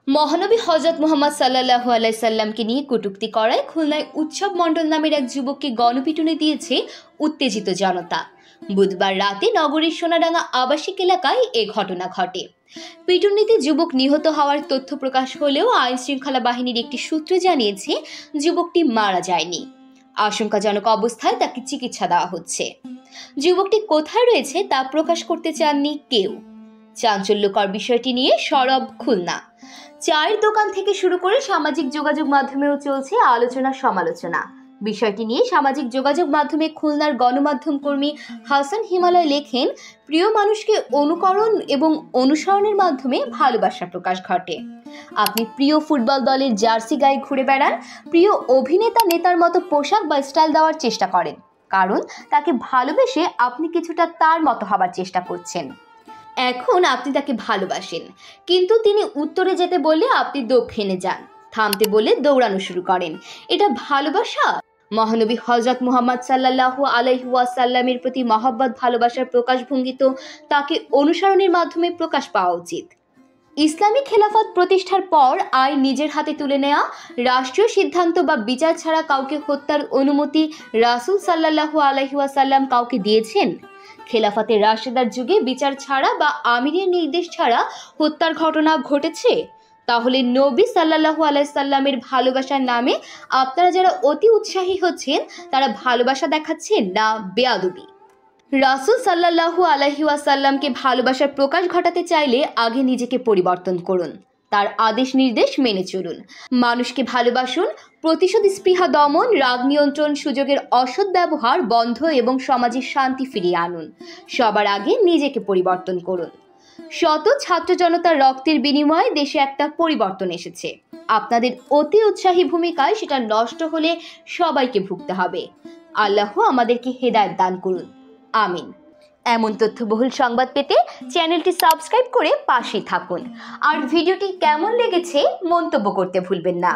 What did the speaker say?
মহানবী হযরত মুহাম্মদ সাল্লাল্লাহু আলাইহি সাল্লামকে নিয়ে কটূক্তি করায় খুলনায় উৎসব মণ্ডল নামের এক যুবককে গণপিটুনি দিয়েছে উত্তেজিত জনতা। বুধবার রাতে নগরীর সোনাডাঙ্গা আবাসিক এলাকায় এ ঘটনা ঘটে। পিটুনিতে যুবক নিহত হওয়ার তথ্য প্রকাশ হলেও আইন শৃঙ্খলা বাহিনীর একটি সূত্র জানিয়েছে যুবকটি মারা যায়নি। আশঙ্কাজনক অবস্থায় তাকে চিকিৎসা দেওয়া হচ্ছে। যুবকটি কোথায় রয়েছে তা প্রকাশ করতে চাননি কেউ। চাঞ্চল্যকর বিষয়টি নিয়ে সরব খুলনা। চায়ের দোকান থেকে শুরু করে সামাজিক যোগাযোগ মাধ্যমেও চলছে আলোচনা সমালোচনা। বিষয়টি নিয়ে সামাজিক যোগাযোগ মাধ্যমে খুলনার গণমাধ্যম কর্মী হাসান হিমালয় লেখেন, প্রিয় মানুষকে অনুকরণ এবং অনুসরণের মাধ্যমে ভালোবাসা প্রকাশ ঘটে। আপনি প্রিয় ফুটবল দলের জার্সি গায়ে ঘুরে বেড়ান, প্রিয় অভিনেতা নেতার মতো পোশাক বা স্টাইল দেওয়ার চেষ্টা করেন, কারণ তাকে ভালোবেসে আপনি কিছুটা তার মতো হবার চেষ্টা করছেন। এখন আপনি তাকে ভালোবাসেন, কিন্তু তিনি উত্তরে যেতে বললে আপনি দক্ষিণে যান, থামতে বলে দৌড়ানো শুরু করেন। এটা ভালোবাসা? মহানবী হযরত মুহাম্মদ সাল্লাল্লাহু আলাইহি ওয়াসাল্লামের প্রতি মহব্বত ভালোবাসার প্রকাশভঙ্গি তো তাকে অনুসরণের মাধ্যমে প্রকাশ পাওয়া উচিত। ইসলামী খেলাফত প্রতিষ্ঠার পর আইন নিজের হাতে তুলে নেওয়া, রাষ্ট্রীয় সিদ্ধান্ত বা বিচার ছাড়া কাউকে হত্যার অনুমতি রাসূল সাল্লাল্লাহু আলাইহি ওয়াসাল্লাম কাউকে দিয়েছেন? খেলাফতের রাশেদার যুগে বিচার ছাড়া বা আমিরের নির্দেশ ছাড়া হত্যার ঘটনা ঘটেছে। তাহলে নবী সাল্লাল্লাহু আলাইহি সাল্লামের ভালোবাসার নামে আপনারা যারা অতি উৎসাহী হচ্ছেন তারা ভালোবাসা দেখাচ্ছেন না বেয়াদবি? রাসূল সাল্লাল্লাহু আলাইহি ওয়াসাল্লামকে ভালোবাসার প্রকাশ ঘটাতে চাইলে আগে নিজেকে পরিবর্তন করুন, তার আদেশ নির্দেশ মেনে চলুন। মানুষকে ভালোবাসুন, প্রতিশোধ স্পৃহা দমন, রাগ নিয়ন্ত্রণ, সুযোগের অসৎ ব্যবহার বন্ধ এবং সমাজে শান্তি ফিরিয়ে আনুন। সবার আগে নিজেকে পরিবর্তন করুন। শত ছাত্র জনতার রক্তের বিনিময়ে দেশে একটা পরিবর্তন এসেছে। আপনাদের অতি উৎসাহী ভূমিকায় সেটা নষ্ট হলে সবাইকে ভুগতে হবে। আল্লাহ আমাদেরকে হেদায়েত দান করুন, আমিন। এমন তথ্যবহুল সংবাদ পেতে চ্যানেলটি সাবস্ক্রাইব করে পাশেই থাকুন। আর ভিডিওটি কেমন লেগেছে মন্তব্য করতে ভুলবেন না।